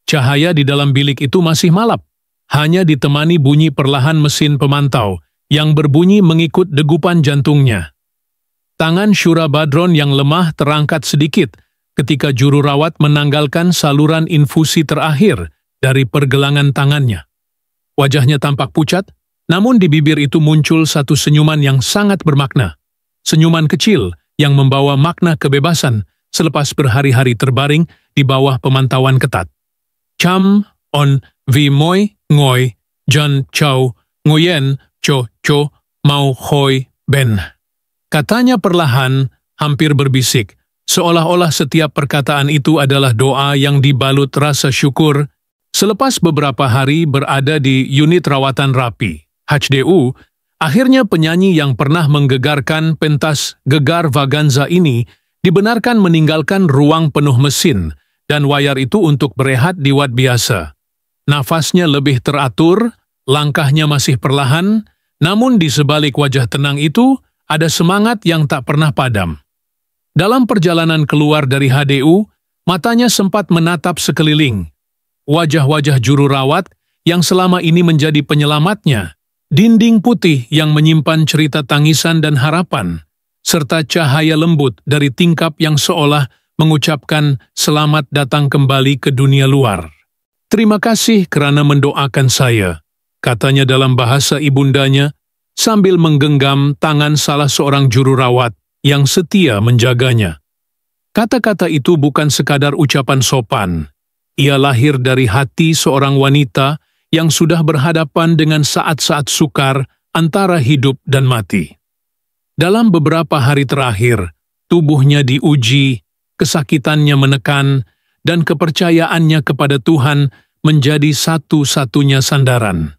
Cahaya di dalam bilik itu masih malap, hanya ditemani bunyi perlahan mesin pemantau yang berbunyi mengikut degupan jantungnya. Tangan Shura Badron yang lemah terangkat sedikit ketika juru rawat menanggalkan saluran infusi terakhir dari pergelangan tangannya. Wajahnya tampak pucat, namun di bibir itu muncul satu senyuman yang sangat bermakna. Senyuman kecil yang membawa makna kebebasan selepas berhari-hari terbaring di bawah pemantauan ketat. Cham on vi moi ngoi jan chow nguyen cho cho mau hoi ben. Katanya perlahan, hampir berbisik, seolah-olah setiap perkataan itu adalah doa yang dibalut rasa syukur. Selepas beberapa hari berada di unit rawatan rapi, HDU, akhirnya penyanyi yang pernah menggegarkan pentas gegar Vaganza ini dibenarkan meninggalkan ruang penuh mesin dan wayar itu untuk berehat di wad biasa. Nafasnya lebih teratur, langkahnya masih perlahan, namun di sebalik wajah tenang itu ada semangat yang tak pernah padam. Dalam perjalanan keluar dari HDU, matanya sempat menatap sekeliling. Wajah-wajah juru rawat yang selama ini menjadi penyelamatnya, dinding putih yang menyimpan cerita tangisan dan harapan, serta cahaya lembut dari tingkap yang seolah mengucapkan selamat datang kembali ke dunia luar. "Terima kasih kerana mendoakan saya," katanya dalam bahasa ibundanya, sambil menggenggam tangan salah seorang juru rawat yang setia menjaganya. Kata-kata itu bukan sekadar ucapan sopan. Ia lahir dari hati seorang wanita yang sudah berhadapan dengan saat-saat sukar antara hidup dan mati. Dalam beberapa hari terakhir, tubuhnya diuji, kesakitannya menekan, dan kepercayaannya kepada Tuhan menjadi satu-satunya sandaran.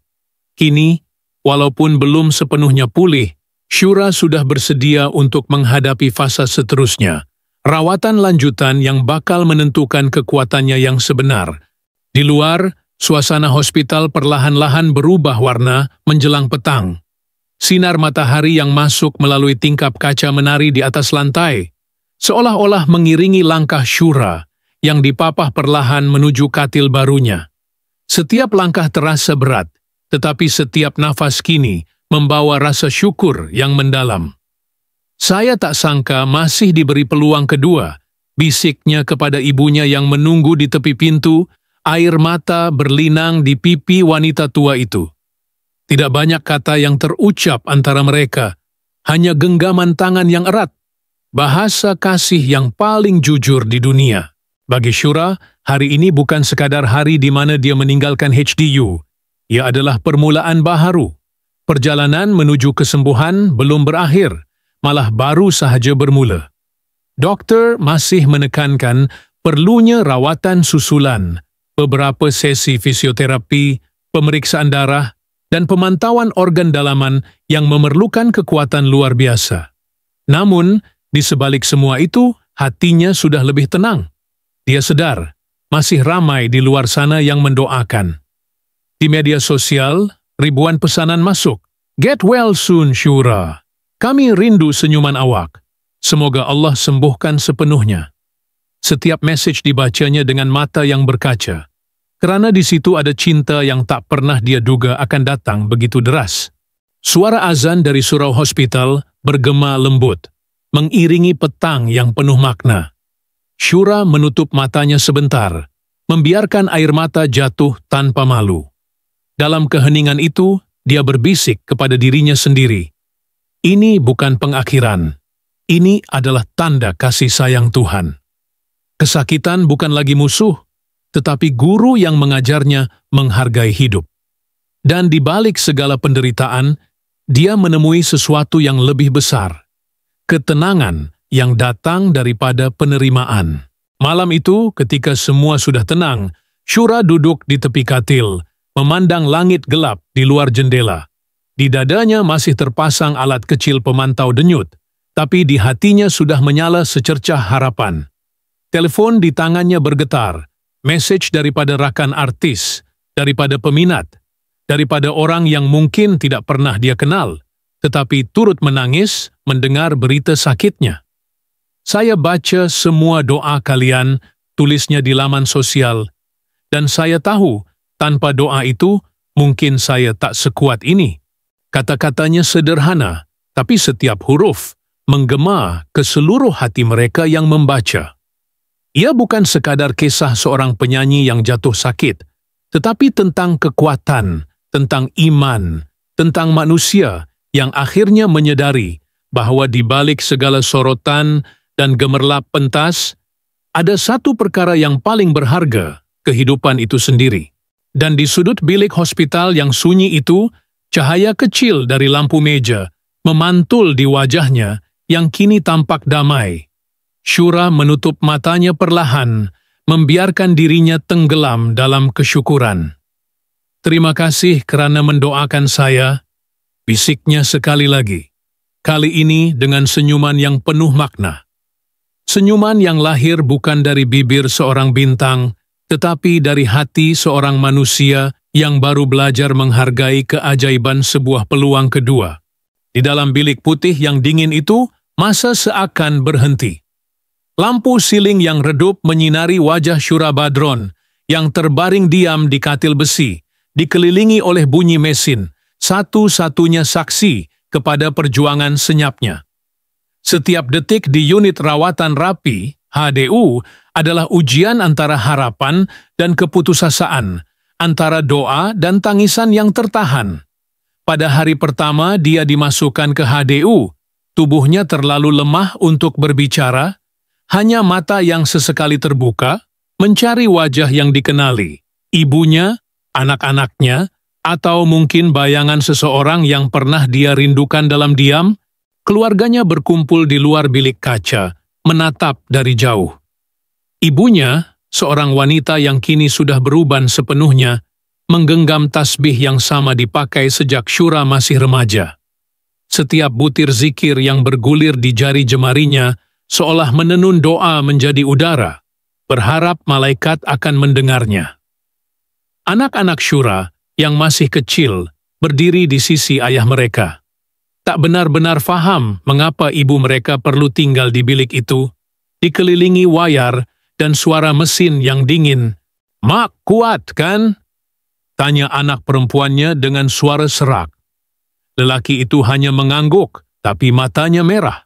Kini, walaupun belum sepenuhnya pulih, Shura sudah bersedia untuk menghadapi fase seterusnya, rawatan lanjutan yang bakal menentukan kekuatannya yang sebenar. Di luar, suasana hospital perlahan-lahan berubah warna menjelang petang. Sinar matahari yang masuk melalui tingkap kaca menari di atas lantai, seolah-olah mengiringi langkah Shura yang dipapah perlahan menuju katil barunya. Setiap langkah terasa berat, tetapi setiap nafas kini membawa rasa syukur yang mendalam. "Saya tak sangka masih diberi peluang kedua," bisiknya kepada ibunya yang menunggu di tepi pintu, air mata berlinang di pipi wanita tua itu. Tidak banyak kata yang terucap antara mereka, hanya genggaman tangan yang erat, bahasa kasih yang paling jujur di dunia. Bagi Shura, hari ini bukan sekadar hari di mana dia meninggalkan HDU. Ia adalah permulaan baharu. Perjalanan menuju kesembuhan belum berakhir, malah baru sahaja bermula. Doktor masih menekankan perlunya rawatan susulan, beberapa sesi fisioterapi, pemeriksaan darah, dan pemantauan organ dalaman yang memerlukan kekuatan luar biasa. Namun, di sebalik semua itu, hatinya sudah lebih tenang. Dia sadar, masih ramai di luar sana yang mendoakan. Di media sosial, ribuan pesanan masuk. "Get well soon, Shura. Kami rindu senyuman awak. Semoga Allah sembuhkan sepenuhnya." Setiap message dibacanya dengan mata yang berkaca, kerana di situ ada cinta yang tak pernah dia duga akan datang begitu deras. Suara azan dari surau hospital bergema lembut, mengiringi petang yang penuh makna. Shura menutup matanya sebentar, membiarkan air mata jatuh tanpa malu. Dalam keheningan itu, dia berbisik kepada dirinya sendiri, "Ini bukan pengakhiran. Ini adalah tanda kasih sayang Tuhan." Kesakitan bukan lagi musuh, tetapi guru yang mengajarnya menghargai hidup. Dan di balik segala penderitaan, dia menemui sesuatu yang lebih besar, ketenangan yang datang daripada penerimaan. Malam itu, ketika semua sudah tenang, Shura duduk di tepi katil, memandang langit gelap di luar jendela. Di dadanya masih terpasang alat kecil pemantau denyut, tapi di hatinya sudah menyala secercah harapan. Telepon di tangannya bergetar, mesej daripada rakan artis, daripada peminat, daripada orang yang mungkin tidak pernah dia kenal, tetapi turut menangis mendengar berita sakitnya. "Saya baca semua doa kalian," tulisnya di laman sosial, Dan saya tahu, tanpa doa itu, mungkin saya tak sekuat ini. Kata-katanya sederhana, tapi setiap huruf menggema ke seluruh hati mereka yang membaca. Ia bukan sekadar kisah seorang penyanyi yang jatuh sakit, tetapi tentang kekuatan, tentang iman, tentang manusia yang akhirnya menyadari bahwa di balik segala sorotan dan gemerlap pentas, ada satu perkara yang paling berharga, kehidupan itu sendiri. Dan di sudut bilik hospital yang sunyi itu, cahaya kecil dari lampu meja memantul di wajahnya yang kini tampak damai. Shura menutup matanya perlahan, membiarkan dirinya tenggelam dalam kesyukuran. "Terima kasih kerana mendoakan saya," bisiknya sekali lagi. Kali ini dengan senyuman yang penuh makna. Senyuman yang lahir bukan dari bibir seorang bintang, tetapi dari hati seorang manusia yang baru belajar menghargai keajaiban sebuah peluang kedua. Di dalam bilik putih yang dingin itu, masa seakan berhenti. Lampu siling yang redup menyinari wajah Shura Badron yang terbaring diam di katil besi, dikelilingi oleh bunyi mesin, satu-satunya saksi kepada perjuangan senyapnya. Setiap detik di unit rawatan rapi, HDU, adalah ujian antara harapan dan keputusasaan, antara doa dan tangisan yang tertahan. Pada hari pertama dia dimasukkan ke HDU, tubuhnya terlalu lemah untuk berbicara, hanya mata yang sesekali terbuka, mencari wajah yang dikenali, ibunya, anak-anaknya, atau mungkin bayangan seseorang yang pernah dia rindukan dalam diam. Keluarganya berkumpul di luar bilik kaca, menatap dari jauh. Ibunya, seorang wanita yang kini sudah beruban sepenuhnya, menggenggam tasbih yang sama dipakai sejak Shura masih remaja. Setiap butir zikir yang bergulir di jari jemarinya seolah menenun doa menjadi udara, berharap malaikat akan mendengarnya. Anak-anak Shura yang masih kecil berdiri di sisi ayah mereka. Tak benar-benar faham mengapa ibu mereka perlu tinggal di bilik itu, dikelilingi wayar dan suara mesin yang dingin. "Mak, kuat, kan?" tanya anak perempuannya dengan suara serak. Lelaki itu hanya mengangguk, tapi matanya merah.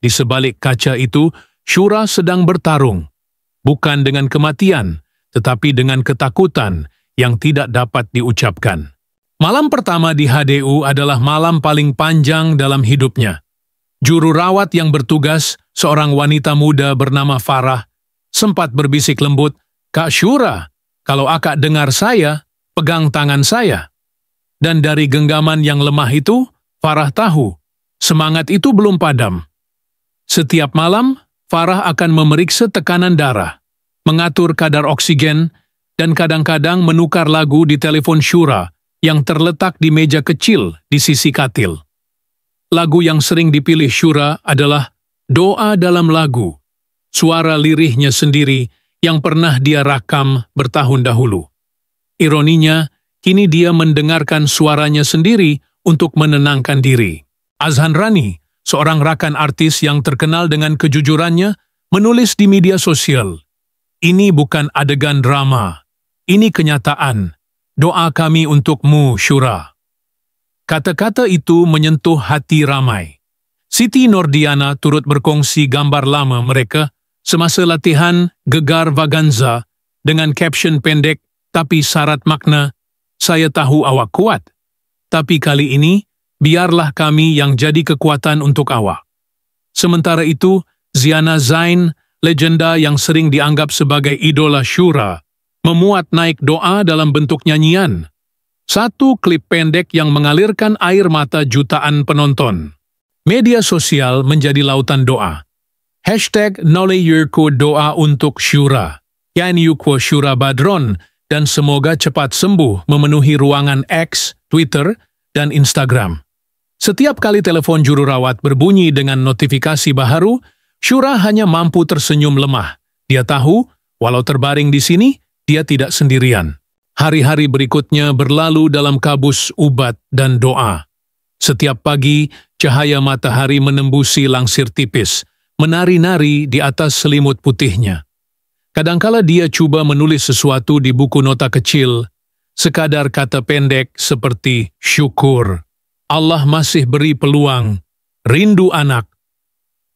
Di sebalik kaca itu, Shura sedang bertarung, bukan dengan kematian, tetapi dengan ketakutan yang tidak dapat diucapkan. Malam pertama di HDU adalah malam paling panjang dalam hidupnya. Juru rawat yang bertugas, seorang wanita muda bernama Farah, sempat berbisik lembut, "Kak Shura, kalau akak dengar saya, pegang tangan saya." Dan dari genggaman yang lemah itu, Farah tahu, semangat itu belum padam. Setiap malam, Farah akan memeriksa tekanan darah, mengatur kadar oksigen, dan kadang-kadang menukar lagu di telepon Shura yang terletak di meja kecil di sisi katil. Lagu yang sering dipilih Shura adalah "Doa dalam Lagu", suara lirihnya sendiri yang pernah dia rakam bertahun dahulu. Ironinya, kini dia mendengarkan suaranya sendiri untuk menenangkan diri. Azhan Rani, seorang rakan artis yang terkenal dengan kejujurannya, menulis di media sosial, "Ini bukan adegan drama, ini kenyataan. Doa kami untukmu, Shura." Kata-kata itu menyentuh hati ramai. Siti Nordiana turut berkongsi gambar lama mereka semasa latihan Gegar Vaganza dengan caption pendek tapi syarat makna, "Saya tahu awak kuat, tapi kali ini biarlah kami yang jadi kekuatan untuk awak." Sementara itu, Ziana Zain, legenda yang sering dianggap sebagai idola Shura, memuat naik doa dalam bentuk nyanyian. Satu klip pendek yang mengalirkan air mata jutaan penonton. Media sosial menjadi lautan doa. #Noleyurku doa untuk Shura, Yanyukwo Shura Badron, dan semoga cepat sembuh memenuhi ruangan X, Twitter, dan Instagram. Setiap kali telepon juru rawat berbunyi dengan notifikasi baharu, Shura hanya mampu tersenyum lemah. Dia tahu, walau terbaring di sini, dia tidak sendirian. Hari-hari berikutnya berlalu dalam kabus ubat dan doa. Setiap pagi, cahaya matahari menembusi langsir tipis, menari-nari di atas selimut putihnya. Kadangkala dia cuba menulis sesuatu di buku nota kecil, sekadar kata pendek seperti syukur, Allah masih beri peluang, rindu anak.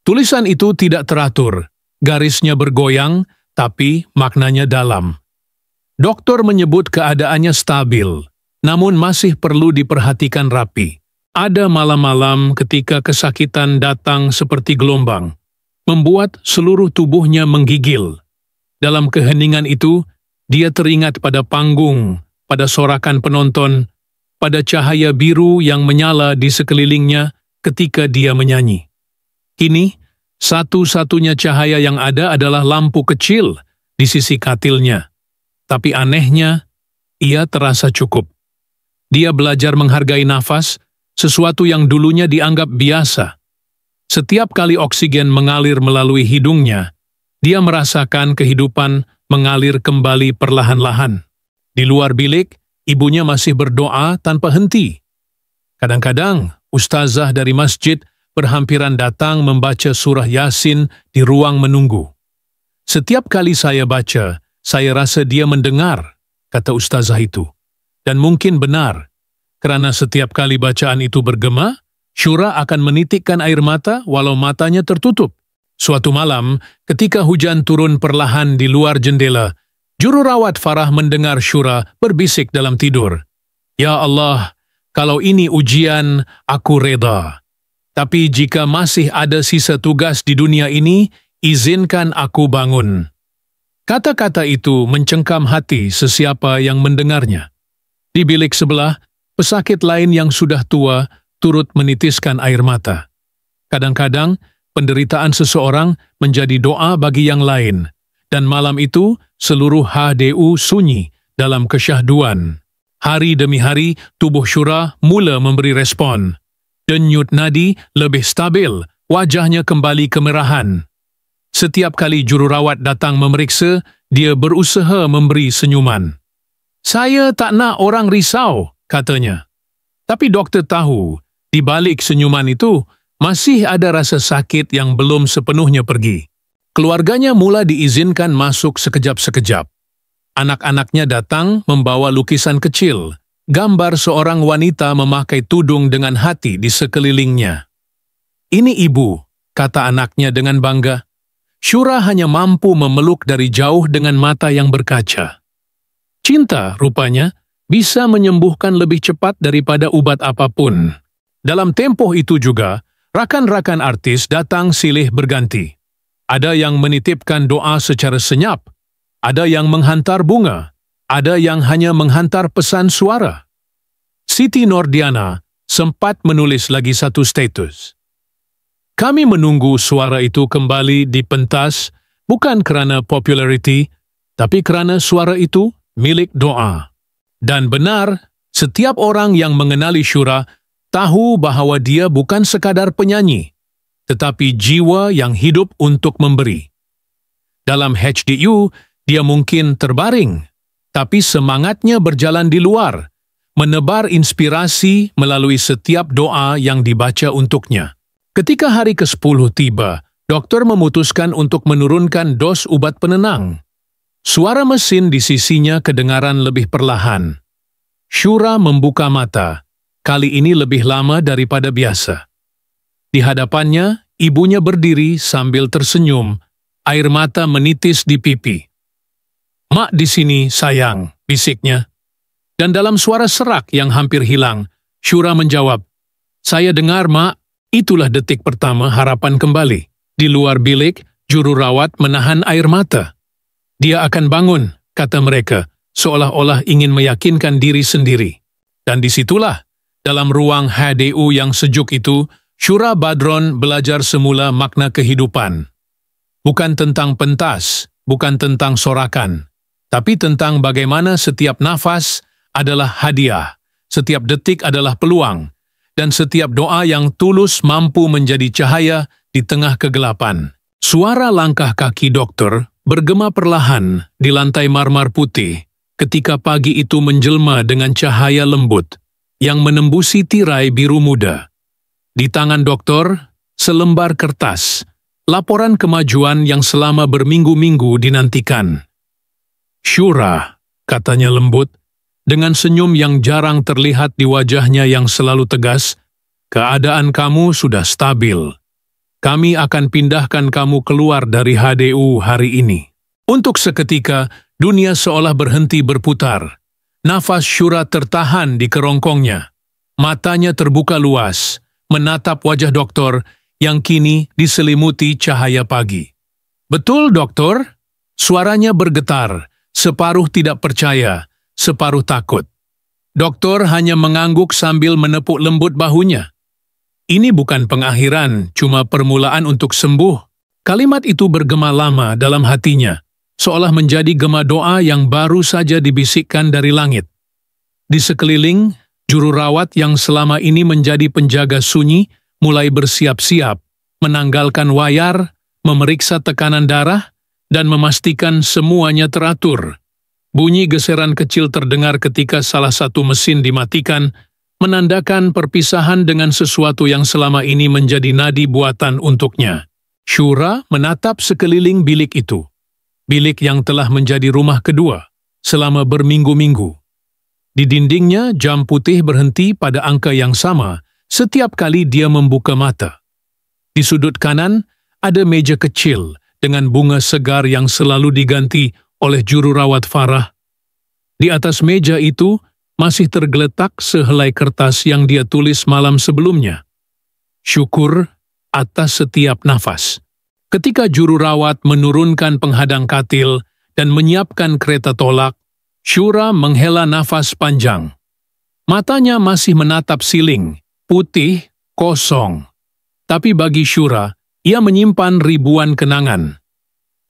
Tulisan itu tidak teratur, garisnya bergoyang, tapi maknanya dalam. Dokter menyebut keadaannya stabil, namun masih perlu diperhatikan rapi. Ada malam-malam ketika kesakitan datang seperti gelombang, membuat seluruh tubuhnya menggigil. Dalam keheningan itu, dia teringat pada panggung, pada sorakan penonton, pada cahaya biru yang menyala di sekelilingnya ketika dia menyanyi. Kini, satu-satunya cahaya yang ada adalah lampu kecil di sisi katilnya. Tapi anehnya, ia terasa cukup. Dia belajar menghargai nafas, sesuatu yang dulunya dianggap biasa. Setiap kali oksigen mengalir melalui hidungnya, dia merasakan kehidupan mengalir kembali perlahan-lahan. Di luar bilik, ibunya masih berdoa tanpa henti. Kadang-kadang, ustazah dari masjid berhampiran datang membaca surah Yasin di ruang menunggu. Setiap kali saya baca, saya rasa dia mendengar, kata ustazah itu. Dan mungkin benar, karena setiap kali bacaan itu bergema, Syura akan menitikkan air mata walau matanya tertutup. Suatu malam, ketika hujan turun perlahan di luar jendela, jururawat Farah mendengar Syura berbisik dalam tidur. Ya Allah, kalau ini ujian, aku reda. Tapi jika masih ada sisa tugas di dunia ini, izinkan aku bangun. Kata-kata itu mencengkam hati sesiapa yang mendengarnya. Di bilik sebelah, pesakit lain yang sudah tua turut menitiskan air mata. Kadang-kadang, penderitaan seseorang menjadi doa bagi yang lain, dan malam itu seluruh HDU sunyi dalam kesyahduan. Hari demi hari, tubuh Syura mula memberi respon. Denyut nadi lebih stabil, wajahnya kembali kemerahan. Setiap kali jururawat datang memeriksa, dia berusaha memberi senyuman. Saya tak nak orang risau, katanya. Tapi doktor tahu, di balik senyuman itu, masih ada rasa sakit yang belum sepenuhnya pergi. Keluarganya mula diizinkan masuk sekejap-sekejap. Anak-anaknya datang membawa lukisan kecil, gambar seorang wanita memakai tudung dengan hati di sekelilingnya. Ini ibu, kata anaknya dengan bangga. Syura hanya mampu memeluk dari jauh dengan mata yang berkaca. Cinta, rupanya, bisa menyembuhkan lebih cepat daripada ubat apapun. Dalam tempoh itu juga, rakan-rakan artis datang silih berganti. Ada yang menitipkan doa secara senyap, ada yang menghantar bunga, ada yang hanya menghantar pesan suara. Siti Nordiana sempat menulis lagi satu status. Kami menunggu suara itu kembali dipentas, bukan kerana populariti, tapi kerana suara itu milik doa. Dan benar, setiap orang yang mengenali Syura tahu bahawa dia bukan sekadar penyanyi, tetapi jiwa yang hidup untuk memberi. Dalam HDU, dia mungkin terbaring, tapi semangatnya berjalan di luar, menebar inspirasi melalui setiap doa yang dibaca untuknya. Ketika hari ke-10 tiba, dokter memutuskan untuk menurunkan dos ubat penenang. Suara mesin di sisinya kedengaran lebih perlahan. Syura membuka mata, kali ini lebih lama daripada biasa. Di hadapannya, ibunya berdiri sambil tersenyum, air mata menitis di pipi. Mak di sini, sayang, bisiknya. Dan dalam suara serak yang hampir hilang, Syura menjawab, saya dengar, Mak. Itulah detik pertama harapan kembali. Di luar bilik, jururawat menahan air mata. Dia akan bangun, kata mereka, seolah-olah ingin meyakinkan diri sendiri. Dan disitulah, dalam ruang HDU yang sejuk itu, Syura Badron belajar semula makna kehidupan. Bukan tentang pentas, bukan tentang sorakan, tapi tentang bagaimana setiap nafas adalah hadiah, setiap detik adalah peluang, dan setiap doa yang tulus mampu menjadi cahaya di tengah kegelapan. Suara langkah kaki dokter bergema perlahan di lantai marmar putih ketika pagi itu menjelma dengan cahaya lembut yang menembusi tirai biru muda. Di tangan dokter, selembar kertas, laporan kemajuan yang selama berminggu-minggu dinantikan. "Shura," katanya lembut, dengan senyum yang jarang terlihat di wajahnya yang selalu tegas, "keadaan kamu sudah stabil. Kami akan pindahkan kamu keluar dari HDU hari ini." Untuk seketika, dunia seolah berhenti berputar. Nafas Shura tertahan di kerongkongnya. Matanya terbuka luas, menatap wajah doktor yang kini diselimuti cahaya pagi. "Betul, doktor?" Suaranya bergetar, separuh tidak percaya, separuh takut. Doktor hanya mengangguk sambil menepuk lembut bahunya. "Ini bukan pengakhiran, cuma permulaan untuk sembuh." Kalimat itu bergema lama dalam hatinya, seolah menjadi gema doa yang baru saja dibisikkan dari langit. Di sekeliling, juru rawat yang selama ini menjadi penjaga sunyi mulai bersiap-siap, menanggalkan wayar, memeriksa tekanan darah, dan memastikan semuanya teratur. Bunyi geseran kecil terdengar ketika salah satu mesin dimatikan, menandakan perpisahan dengan sesuatu yang selama ini menjadi nadi buatan untuknya. Shura menatap sekeliling bilik itu. Bilik yang telah menjadi rumah kedua selama berminggu-minggu. Di dindingnya, jam putih berhenti pada angka yang sama setiap kali dia membuka mata. Di sudut kanan, ada meja kecil dengan bunga segar yang selalu diganti oleh juru rawat Farah. Di atas meja itu masih tergeletak sehelai kertas yang dia tulis malam sebelumnya. "Syukur atas setiap nafas." Ketika juru rawat menurunkan penghadang katil dan menyiapkan kereta tolak, Shura menghela nafas panjang. Matanya masih menatap siling, putih, kosong. Tapi bagi Shura, ia menyimpan ribuan kenangan.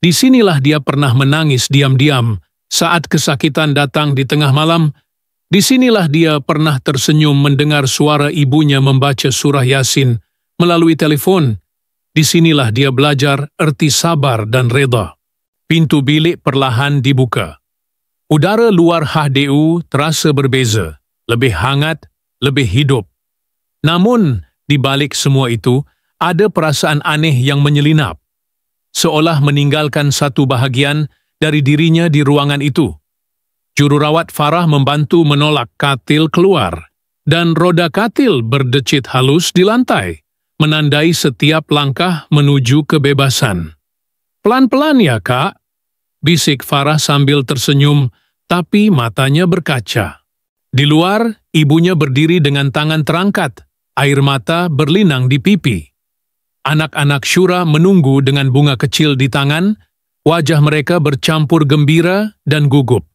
Disinilah dia pernah menangis diam-diam saat kesakitan datang di tengah malam. Disinilah dia pernah tersenyum mendengar suara ibunya membaca surah Yasin melalui telepon. Disinilah dia belajar erti sabar dan reda. Pintu bilik perlahan dibuka. Udara luar HDU terasa berbeza, lebih hangat, lebih hidup. Namun, di balik semua itu, ada perasaan aneh yang menyelinap. Seolah meninggalkan satu bahagian dari dirinya di ruangan itu. Juru rawat Farah membantu menolak katil keluar, dan roda katil berdecit halus di lantai, menandai setiap langkah menuju kebebasan. "Pelan-pelan ya, Kak," bisik Farah sambil tersenyum, tapi matanya berkaca. Di luar, ibunya berdiri dengan tangan terangkat, air mata berlinang di pipi. Anak-anak Shura menunggu dengan bunga kecil di tangan, wajah mereka bercampur gembira dan gugup.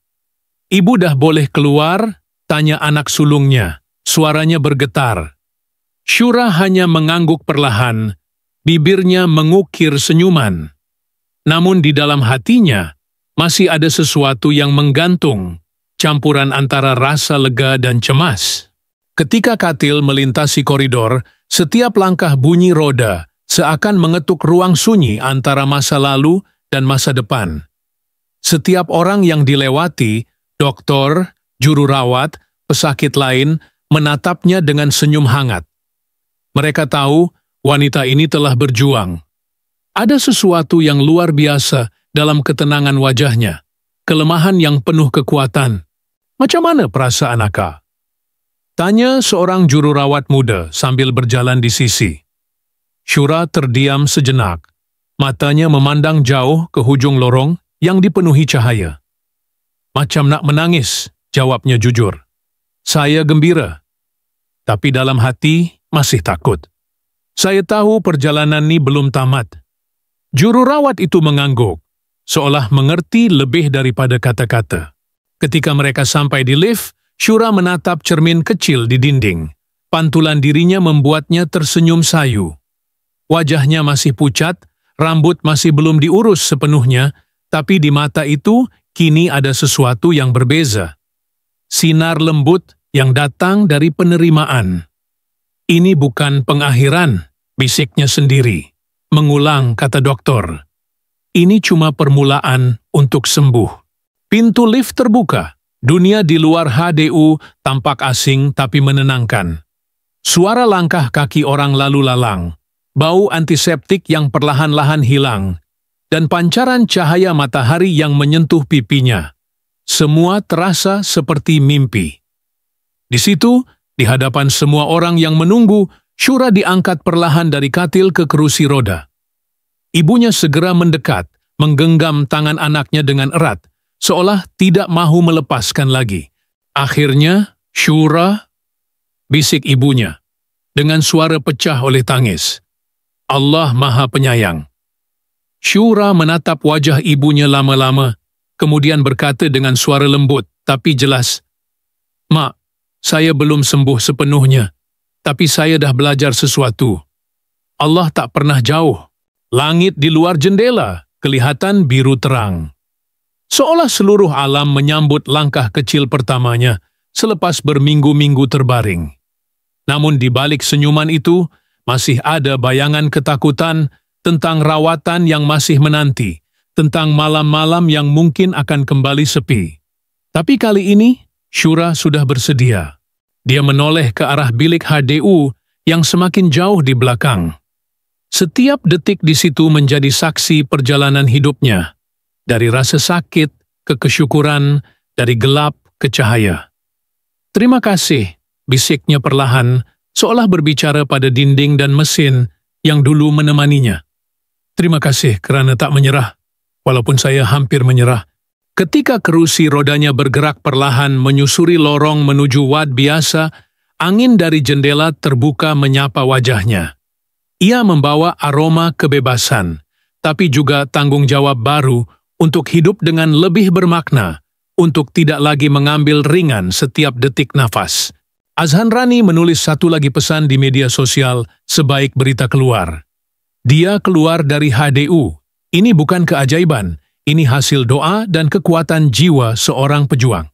"Ibu dah boleh keluar?" tanya anak sulungnya, suaranya bergetar. Shura hanya mengangguk perlahan, bibirnya mengukir senyuman. Namun di dalam hatinya, masih ada sesuatu yang menggantung, campuran antara rasa lega dan cemas. Ketika katil melintasi koridor, setiap langkah bunyi roda seakan mengetuk ruang sunyi antara masa lalu dan masa depan. Setiap orang yang dilewati, dokter, juru rawat, pesakit lain, menatapnya dengan senyum hangat. Mereka tahu wanita ini telah berjuang. Ada sesuatu yang luar biasa dalam ketenangan wajahnya, kelemahan yang penuh kekuatan. "Macam mana perasaan Aka?" tanya seorang juru rawat muda sambil berjalan di sisi. Shura terdiam sejenak, matanya memandang jauh ke hujung lorong yang dipenuhi cahaya. "Macam nak menangis," jawabnya jujur. "Saya gembira, tapi dalam hati masih takut. Saya tahu perjalanan ini belum tamat." Juru rawat itu mengangguk, seolah mengerti lebih daripada kata-kata. Ketika mereka sampai di lift, Shura menatap cermin kecil di dinding. Pantulan dirinya membuatnya tersenyum sayu. Wajahnya masih pucat, rambut masih belum diurus sepenuhnya, tapi di mata itu kini ada sesuatu yang berbeza. Sinar lembut yang datang dari penerimaan. "Ini bukan pengakhiran," bisiknya sendiri. Mengulang kata dokter. "Ini cuma permulaan untuk sembuh." Pintu lift terbuka. Dunia di luar HDU tampak asing tapi menenangkan. Suara langkah kaki orang lalu lalang. bau antiseptik yang perlahan-lahan hilang, dan pancaran cahaya matahari yang menyentuh pipinya. Semua terasa seperti mimpi. Di situ, di hadapan semua orang yang menunggu, Shura diangkat perlahan dari katil ke kerusi roda. Ibunya segera mendekat, menggenggam tangan anaknya dengan erat, seolah tidak mahu melepaskan lagi. Akhirnya, Shura, bisik ibunya, dengan suara pecah oleh tangis. Allah Maha Penyayang. Shura menatap wajah ibunya lama-lama, kemudian berkata dengan suara lembut tapi jelas, "Mak, saya belum sembuh sepenuhnya, tapi saya dah belajar sesuatu. Allah tak pernah jauh. Langit di luar jendela kelihatan biru terang." Seolah seluruh alam menyambut langkah kecil pertamanya selepas berminggu-minggu terbaring. Namun di balik senyuman itu, masih ada bayangan ketakutan tentang rawatan yang masih menanti, tentang malam-malam yang mungkin akan kembali sepi. Tapi kali ini, Shura sudah bersedia. Dia menoleh ke arah bilik HDU yang semakin jauh di belakang. Setiap detik di situ menjadi saksi perjalanan hidupnya, dari rasa sakit ke kesyukuran, dari gelap ke cahaya. "Terima kasih," bisiknya perlahan, seolah berbicara pada dinding dan mesin yang dulu menemaninya. "Terima kasih kerana tak menyerah, walaupun saya hampir menyerah." Ketika kerusi rodanya bergerak perlahan menyusuri lorong menuju wad biasa, angin dari jendela terbuka menyapa wajahnya. Ia membawa aroma kebebasan, tapi juga tanggung jawab baru untuk hidup dengan lebih bermakna, untuk tidak lagi mengambil ringan setiap detik nafas. Azhan Rani menulis satu lagi pesan di media sosial sebaik berita keluar. Dia keluar dari HDU. Ini bukan keajaiban, ini hasil doa dan kekuatan jiwa seorang pejuang.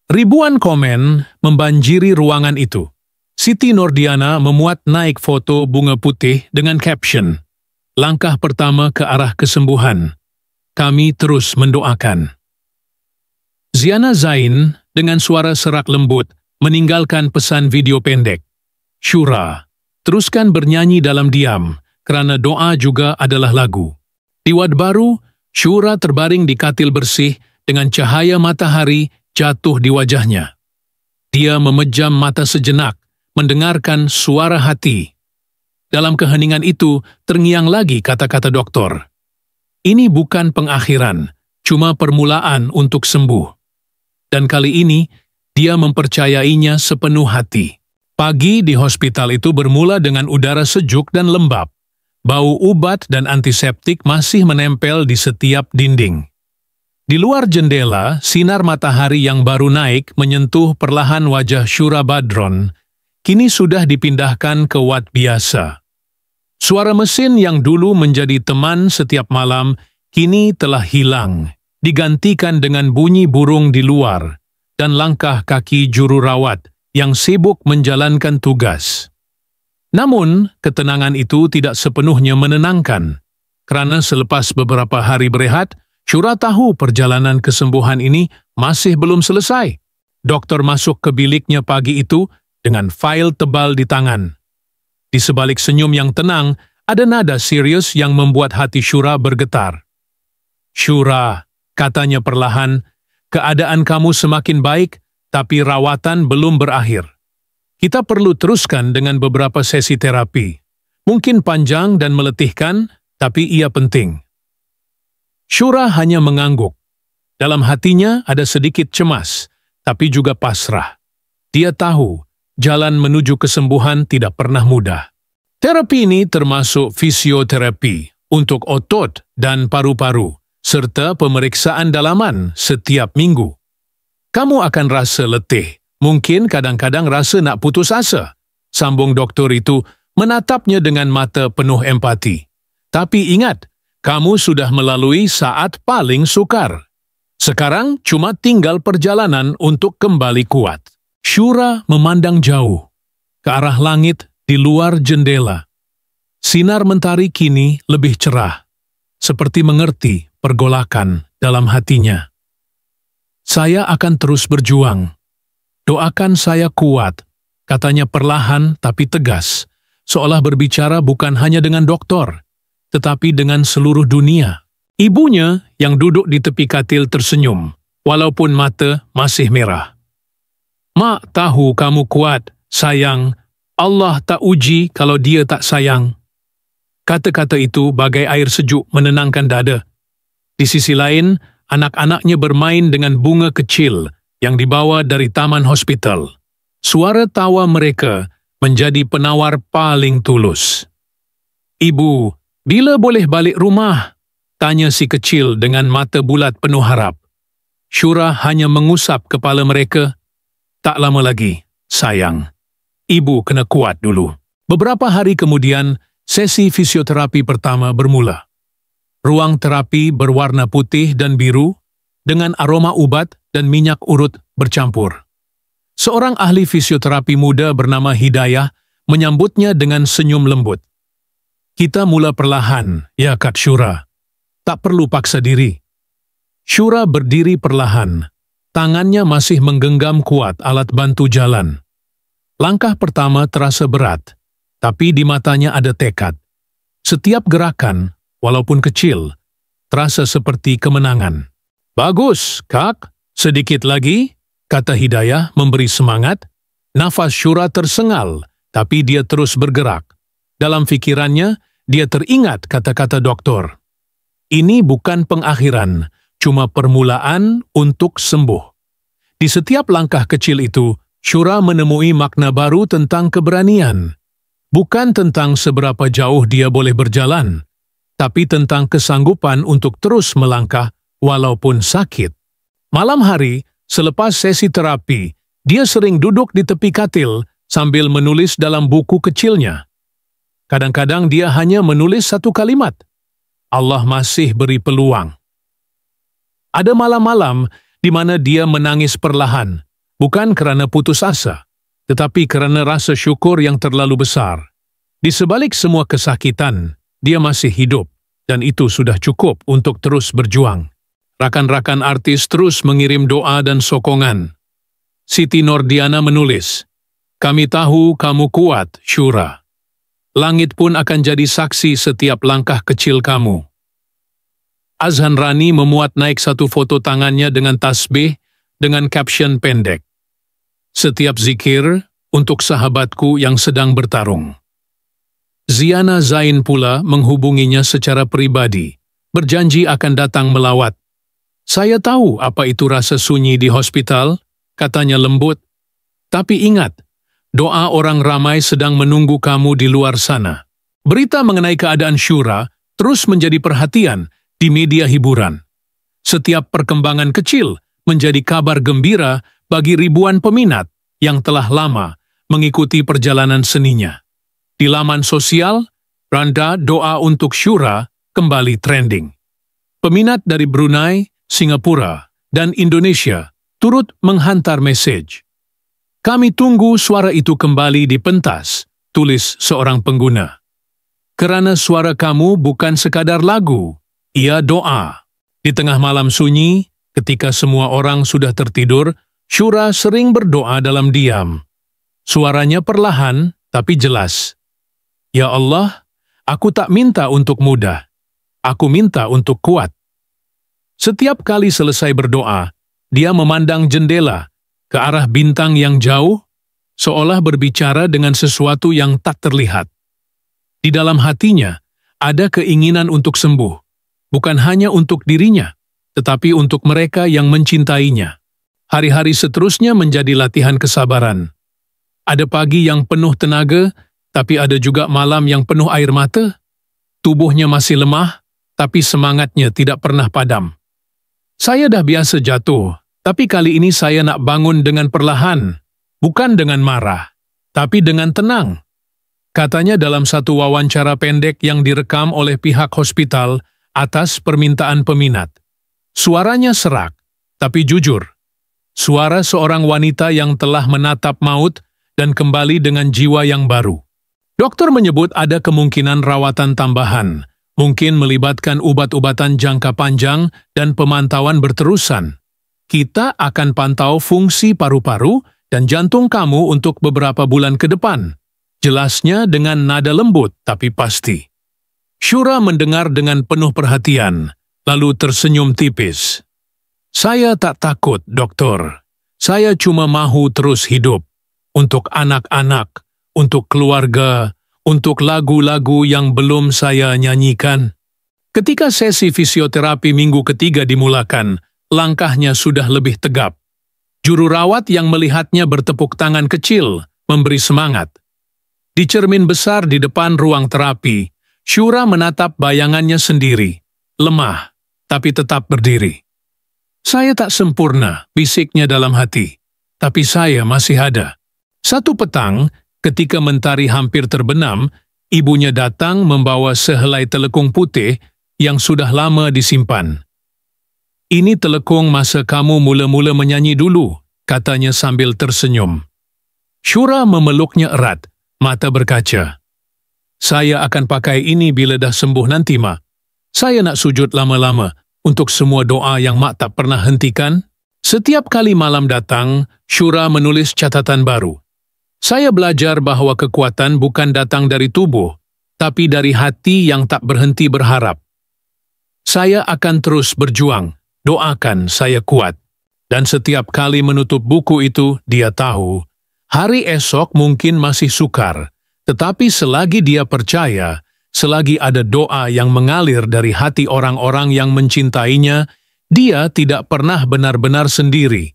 Ribuan komen membanjiri ruangan itu. Siti Nordiana memuat naik foto bunga putih dengan caption, "Langkah pertama ke arah kesembuhan. Kami terus mendoakan." Ziana Zain dengan suara serak lembut meninggalkan pesan video pendek. "Shura, teruskan bernyanyi dalam diam, kerana doa juga adalah lagu." Di wad baru, Shura terbaring di katil bersih dengan cahaya matahari jatuh di wajahnya. Dia memejam mata sejenak, mendengarkan suara hati. Dalam keheningan itu, terngiang lagi kata-kata doktor. Ini bukan pengakhiran, cuma permulaan untuk sembuh. Dan kali ini, dia mempercayainya sepenuh hati. Pagi di hospital itu bermula dengan udara sejuk dan lembab. Bau ubat dan antiseptik masih menempel di setiap dinding. Di luar jendela, sinar matahari yang baru naik menyentuh perlahan wajah Shura Badron, kini sudah dipindahkan ke wad biasa. Suara mesin yang dulu menjadi teman setiap malam, kini telah hilang, digantikan dengan bunyi burung di luar, dan langkah kaki juru rawat yang sibuk menjalankan tugas. Namun, ketenangan itu tidak sepenuhnya menenangkan, kerana selepas beberapa hari berehat, Shura tahu perjalanan kesembuhan ini masih belum selesai. Doktor masuk ke biliknya pagi itu dengan fail tebal di tangan. Di sebalik senyum yang tenang, ada nada serius yang membuat hati Shura bergetar. "Shura," katanya perlahan, "keadaan kamu semakin baik, tapi rawatan belum berakhir. Kita perlu teruskan dengan beberapa sesi terapi. Mungkin panjang dan meletihkan, tapi ia penting." Shura hanya mengangguk. Dalam hatinya ada sedikit cemas, tapi juga pasrah. Dia tahu, jalan menuju kesembuhan tidak pernah mudah. Terapi ini termasuk fisioterapi untuk otot dan paru-paru, serta pemeriksaan dalaman setiap minggu. Kamu akan rasa letih, mungkin kadang-kadang rasa nak putus asa, sambung doktor itu menatapnya dengan mata penuh empati. Tapi ingat, kamu sudah melalui saat paling sukar. Sekarang cuma tinggal perjalanan untuk kembali kuat. Shura memandang jauh, ke arah langit di luar jendela. Sinar mentari kini lebih cerah, seperti mengerti pergolakan dalam hatinya. "Saya akan terus berjuang. Doakan saya kuat," katanya perlahan tapi tegas, seolah berbicara bukan hanya dengan dokter, tetapi dengan seluruh dunia. Ibunya yang duduk di tepi katil tersenyum, walaupun mata masih merah. "Mak tahu kamu kuat, sayang. Allah tak uji kalau dia tak sayang." Kata-kata itu bagai air sejuk menenangkan dada. Di sisi lain, anak-anaknya bermain dengan bunga kecil yang dibawa dari taman hospital. Suara tawa mereka menjadi penawar paling tulus. "Ibu, bila boleh balik rumah?" tanya si kecil dengan mata bulat penuh harap. Syura hanya mengusap kepala mereka. "Tak lama lagi, sayang. Ibu kena kuat dulu." Beberapa hari kemudian, sesi fisioterapi pertama bermula. Ruang terapi berwarna putih dan biru, dengan aroma ubat dan minyak urut bercampur. Seorang ahli fisioterapi muda bernama Hidayah menyambutnya dengan senyum lembut. "Kita mula perlahan, ya Kak Syura. Tak perlu paksa diri." Syura berdiri perlahan. Tangannya masih menggenggam kuat alat bantu jalan. Langkah pertama terasa berat, tapi di matanya ada tekad. Setiap gerakan, walaupun kecil, terasa seperti kemenangan. "Bagus, Kak. Sedikit lagi," kata Hidayah memberi semangat. Nafas Syura tersengal, tapi dia terus bergerak. Dalam fikirannya, dia teringat kata-kata doktor. Ini bukan pengakhiran, cuma permulaan untuk sembuh. Di setiap langkah kecil itu, Syura menemui makna baru tentang keberanian. Bukan tentang seberapa jauh dia boleh berjalan, tapi tentang kesanggupan untuk terus melangkah walaupun sakit. Malam hari, selepas sesi terapi, dia sering duduk di tepi katil sambil menulis dalam buku kecilnya. Kadang-kadang dia hanya menulis satu kalimat, "Allah masih beri peluang." Ada malam-malam di mana dia menangis perlahan, bukan kerana putus asa, tetapi kerana rasa syukur yang terlalu besar. Di sebalik semua kesakitan, dia masih hidup, dan itu sudah cukup untuk terus berjuang. Rakan-rakan artis terus mengirim doa dan sokongan. Siti Nordiana menulis, "Kami tahu kamu kuat, Syura. Langit pun akan jadi saksi setiap langkah kecil kamu." Azhan Rani memuat naik satu foto tangannya dengan tasbih dengan caption pendek, "Setiap zikir untuk sahabatku yang sedang bertarung." Ziana Zain pula menghubunginya secara pribadi, berjanji akan datang melawat. "Saya tahu apa itu rasa sunyi di hospital," katanya lembut. "Tapi ingat, doa orang ramai sedang menunggu kamu di luar sana." Berita mengenai keadaan Syura terus menjadi perhatian di media hiburan. Setiap perkembangan kecil menjadi kabar gembira bagi ribuan peminat yang telah lama mengikuti perjalanan seninya. Di laman sosial, randa doa untuk Syura kembali trending. Peminat dari Brunei, Singapura, dan Indonesia turut menghantar mesej. "Kami tunggu suara itu kembali di pentas," tulis seorang pengguna. "Kerana suara kamu bukan sekadar lagu, ia doa." Di tengah malam sunyi, ketika semua orang sudah tertidur, Syura sering berdoa dalam diam. Suaranya perlahan, tapi jelas. "Ya Allah, aku tak minta untuk mudah. Aku minta untuk kuat." Setiap kali selesai berdoa, dia memandang jendela ke arah bintang yang jauh, seolah berbicara dengan sesuatu yang tak terlihat. Di dalam hatinya, ada keinginan untuk sembuh, bukan hanya untuk dirinya, tetapi untuk mereka yang mencintainya. Hari-hari seterusnya menjadi latihan kesabaran. Ada pagi yang penuh tenaga, tapi ada juga malam yang penuh air mata. Tubuhnya masih lemah, tapi semangatnya tidak pernah padam. "Saya dah biasa jatuh, tapi kali ini saya nak bangun dengan perlahan, bukan dengan marah, tapi dengan tenang," katanya dalam satu wawancara pendek yang direkam oleh pihak hospital atas permintaan peminat. Suaranya serak, tapi jujur. Suara seorang wanita yang telah menatap maut dan kembali dengan jiwa yang baru. Dokter menyebut ada kemungkinan rawatan tambahan, mungkin melibatkan ubat-ubatan jangka panjang dan pemantauan berterusan. "Kita akan pantau fungsi paru-paru dan jantung kamu untuk beberapa bulan ke depan," jelasnya dengan nada lembut tapi pasti. Shura mendengar dengan penuh perhatian, lalu tersenyum tipis. "Saya tak takut, doktor. Saya cuma mahu terus hidup. Untuk anak-anak, untuk keluarga, untuk lagu-lagu yang belum saya nyanyikan." Ketika sesi fisioterapi minggu ketiga dimulakan, langkahnya sudah lebih tegap. Juru rawat yang melihatnya bertepuk tangan kecil, memberi semangat. Di cermin besar di depan ruang terapi, Shura menatap bayangannya sendiri, lemah, tapi tetap berdiri. "Saya tak sempurna," bisiknya dalam hati, "tapi saya masih ada." Satu petang, ketika mentari hampir terbenam, ibunya datang membawa sehelai telekung putih yang sudah lama disimpan. "Ini telekung masa kamu mula-mula menyanyi dulu," katanya sambil tersenyum. Shura memeluknya erat, mata berkaca. "Saya akan pakai ini bila dah sembuh nanti, Mak. Saya nak sujud lama-lama untuk semua doa yang Mak tak pernah hentikan." Setiap kali malam datang, Shura menulis catatan baru. "Saya belajar bahawa kekuatan bukan datang dari tubuh, tapi dari hati yang tak berhenti berharap. Saya akan terus berjuang, doakan saya kuat." Dan setiap kali menutup buku itu, dia tahu, hari esok mungkin masih sukar, tetapi selagi dia percaya, selagi ada doa yang mengalir dari hati orang-orang yang mencintainya, dia tidak pernah benar-benar sendiri.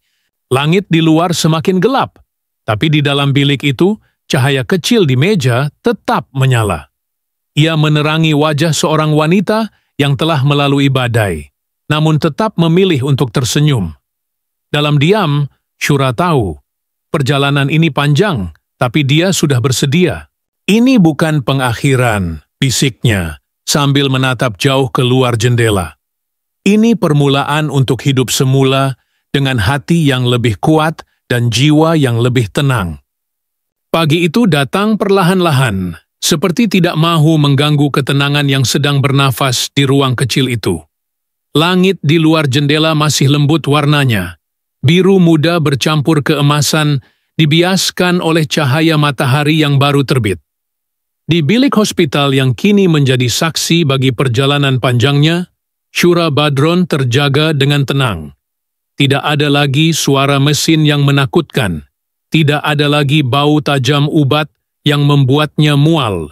Langit di luar semakin gelap, tapi di dalam bilik itu, cahaya kecil di meja tetap menyala. Ia menerangi wajah seorang wanita yang telah melalui badai, namun tetap memilih untuk tersenyum. Dalam diam, Shura tahu, perjalanan ini panjang, tapi dia sudah bersedia. "Ini bukan pengakhiran," bisiknya, sambil menatap jauh keluar jendela. "Ini permulaan untuk hidup semula dengan hati yang lebih kuat dan jiwa yang lebih tenang." Pagi itu datang perlahan-lahan, seperti tidak mahu mengganggu ketenangan yang sedang bernafas di ruang kecil itu. Langit di luar jendela masih lembut warnanya, biru muda bercampur keemasan, dibiaskan oleh cahaya matahari yang baru terbit. Di bilik hospital yang kini menjadi saksi bagi perjalanan panjangnya, Shura Badron terjaga dengan tenang. Tidak ada lagi suara mesin yang menakutkan, tidak ada lagi bau tajam ubat yang membuatnya mual,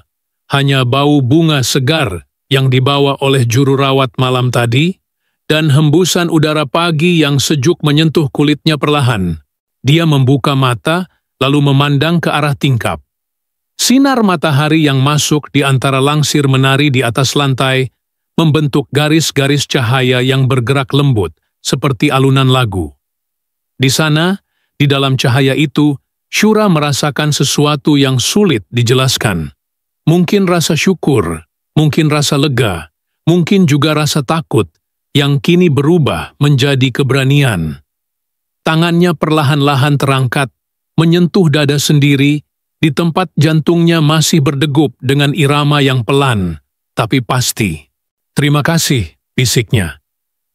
hanya bau bunga segar yang dibawa oleh juru rawat malam tadi, dan hembusan udara pagi yang sejuk menyentuh kulitnya perlahan. Dia membuka mata, lalu memandang ke arah tingkap. Sinar matahari yang masuk di antara langsir menari di atas lantai membentuk garis-garis cahaya yang bergerak lembut seperti alunan lagu. Di sana, di dalam cahaya itu, Shura merasakan sesuatu yang sulit dijelaskan. Mungkin rasa syukur, mungkin rasa lega, mungkin juga rasa takut yang kini berubah menjadi keberanian. Tangannya perlahan-lahan terangkat, menyentuh dada sendiri, di tempat jantungnya masih berdegup dengan irama yang pelan, tapi pasti. "Terima kasih," bisiknya.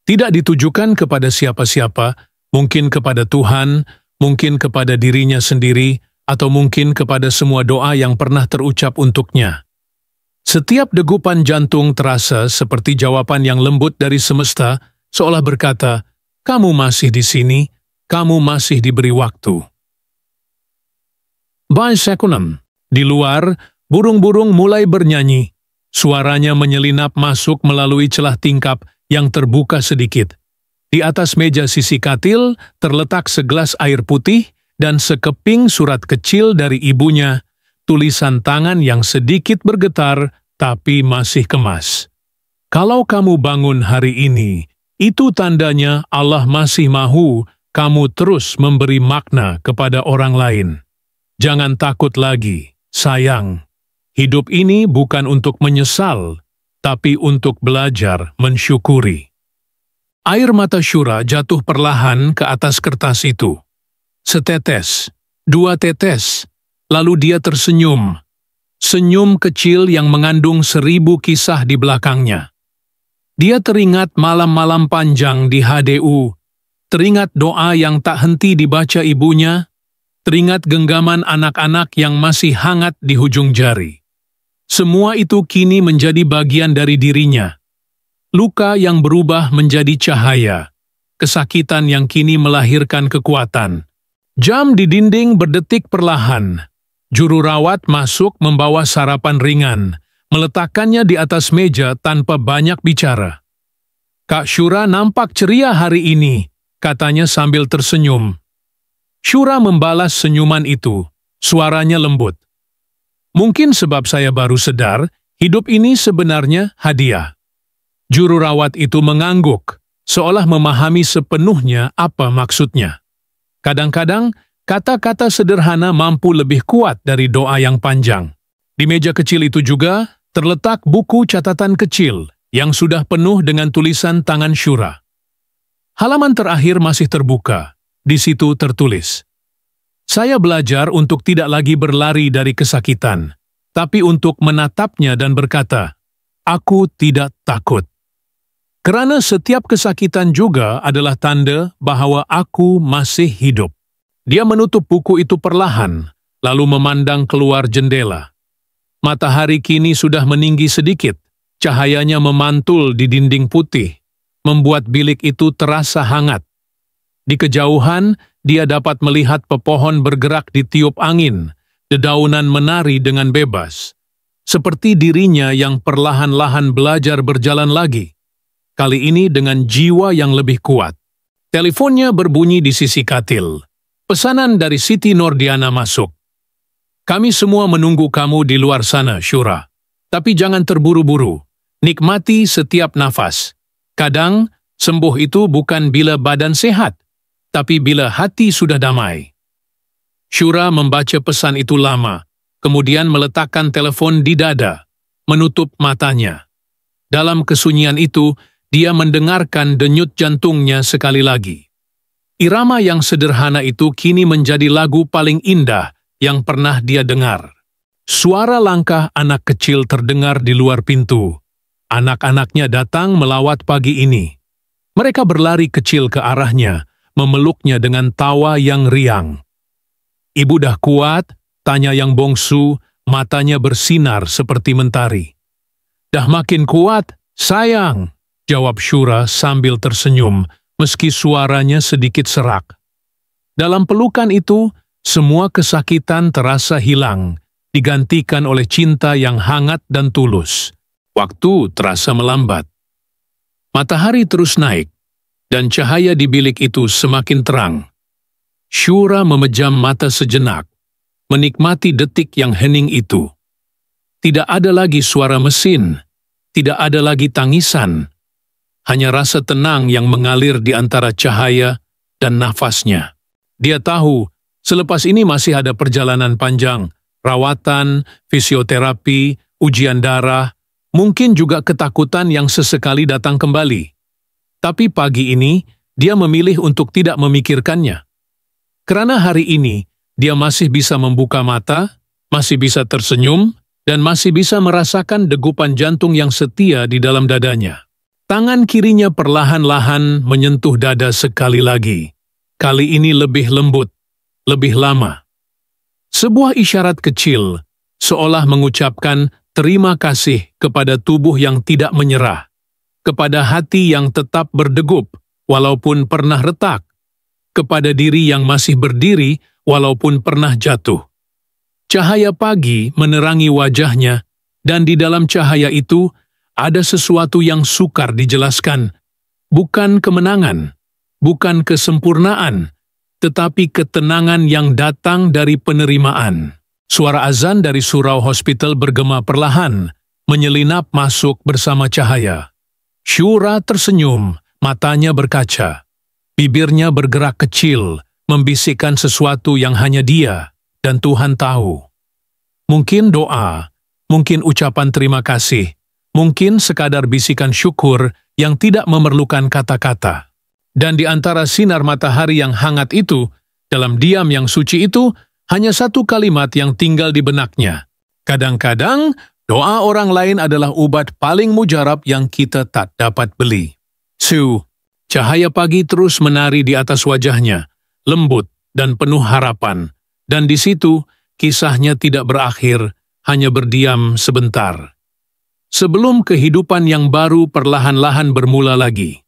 Tidak ditujukan kepada siapa-siapa, mungkin kepada Tuhan, mungkin kepada dirinya sendiri, atau mungkin kepada semua doa yang pernah terucap untuknya. Setiap degupan jantung terasa seperti jawaban yang lembut dari semesta, seolah berkata, "Kamu masih di sini, kamu masih diberi waktu." Bisekunum. Di luar, burung-burung mulai bernyanyi. Suaranya menyelinap masuk melalui celah tingkap yang terbuka sedikit. Di atas meja sisi katil terletak segelas air putih dan sekeping surat kecil dari ibunya, tulisan tangan yang sedikit bergetar tapi masih kemas. "Kalau kamu bangun hari ini, itu tandanya Allah masih mahu kamu terus memberi makna kepada orang lain. Jangan takut lagi, sayang. Hidup ini bukan untuk menyesal, tapi untuk belajar mensyukuri." Air mata Shura jatuh perlahan ke atas kertas itu. Setetes, dua tetes, lalu dia tersenyum. Senyum kecil yang mengandung 1000 kisah di belakangnya. Dia teringat malam-malam panjang di HDU, teringat doa yang tak henti dibaca ibunya, teringat genggaman anak-anak yang masih hangat di hujung jari. Semua itu kini menjadi bagian dari dirinya. Luka yang berubah menjadi cahaya, kesakitan yang kini melahirkan kekuatan. Jam di dinding berdetik perlahan. Juru rawat masuk membawa sarapan ringan, meletakkannya di atas meja tanpa banyak bicara. "Kak Syura nampak ceria hari ini," katanya sambil tersenyum. Syura membalas senyuman itu, suaranya lembut. "Mungkin sebab saya baru sadar, hidup ini sebenarnya hadiah." Juru rawat itu mengangguk, seolah memahami sepenuhnya apa maksudnya. Kadang-kadang, kata-kata sederhana mampu lebih kuat dari doa yang panjang. Di meja kecil itu juga terletak buku catatan kecil yang sudah penuh dengan tulisan tangan Syura. Halaman terakhir masih terbuka. Di situ tertulis, "Saya belajar untuk tidak lagi berlari dari kesakitan, tapi untuk menatapnya dan berkata, 'Aku tidak takut.' Kerana setiap kesakitan juga adalah tanda bahwa aku masih hidup." Dia menutup buku itu perlahan, lalu memandang keluar jendela. Matahari kini sudah meninggi sedikit, cahayanya memantul di dinding putih, membuat bilik itu terasa hangat. Di kejauhan, dia dapat melihat pepohon bergerak di tiup angin, dedaunan menari dengan bebas. Seperti dirinya yang perlahan-lahan belajar berjalan lagi. Kali ini dengan jiwa yang lebih kuat. Teleponnya berbunyi di sisi katil. Pesanan dari Siti Nordiana masuk. "Kami semua menunggu kamu di luar sana, Syura. Tapi jangan terburu-buru. Nikmati setiap nafas. Kadang, sembuh itu bukan bila badan sehat, tapi bila hati sudah damai." Syura membaca pesan itu lama, kemudian meletakkan telepon di dada, menutup matanya. Dalam kesunyian itu, dia mendengarkan denyut jantungnya sekali lagi. Irama yang sederhana itu kini menjadi lagu paling indah yang pernah dia dengar. Suara langkah anak kecil terdengar di luar pintu. Anak-anaknya datang melawat pagi ini. Mereka berlari kecil ke arahnya, memeluknya dengan tawa yang riang. "Ibu dah kuat?" tanya yang bongsu, matanya bersinar seperti mentari. "Dah makin kuat, sayang," jawab Syura sambil tersenyum, meski suaranya sedikit serak. Dalam pelukan itu, semua kesakitan terasa hilang, digantikan oleh cinta yang hangat dan tulus. Waktu terasa melambat. Matahari terus naik, dan cahaya di bilik itu semakin terang. Syura memejam mata sejenak, menikmati detik yang hening itu. Tidak ada lagi suara mesin, tidak ada lagi tangisan, hanya rasa tenang yang mengalir di antara cahaya dan nafasnya. Dia tahu, selepas ini masih ada perjalanan panjang, rawatan, fisioterapi, ujian darah, mungkin juga ketakutan yang sesekali datang kembali. Tapi pagi ini, dia memilih untuk tidak memikirkannya. Kerana hari ini, dia masih bisa membuka mata, masih bisa tersenyum, dan masih bisa merasakan degupan jantung yang setia di dalam dadanya. Tangan kirinya perlahan-lahan menyentuh dada sekali lagi. Kali ini lebih lembut, lebih lama. Sebuah isyarat kecil, seolah mengucapkan terima kasih kepada tubuh yang tidak menyerah, kepada hati yang tetap berdegup walaupun pernah retak, kepada diri yang masih berdiri walaupun pernah jatuh. Cahaya pagi menerangi wajahnya, dan di dalam cahaya itu ada sesuatu yang sukar dijelaskan, bukan kemenangan, bukan kesempurnaan, tetapi ketenangan yang datang dari penerimaan. Suara azan dari surau hospital bergema perlahan, menyelinap masuk bersama cahaya. Syura tersenyum, matanya berkaca. Bibirnya bergerak kecil, membisikkan sesuatu yang hanya dia dan Tuhan tahu. Mungkin doa, mungkin ucapan terima kasih, mungkin sekadar bisikan syukur yang tidak memerlukan kata-kata. Dan di antara sinar matahari yang hangat itu, dalam diam yang suci itu, hanya satu kalimat yang tinggal di benaknya. Kadang-kadang, doa orang lain adalah obat paling mujarab yang kita tak dapat beli. Cahaya pagi terus menari di atas wajahnya, lembut dan penuh harapan, Dan di situ, kisahnya tidak berakhir, hanya berdiam sebentar. Sebelum kehidupan yang baru perlahan-lahan bermula lagi.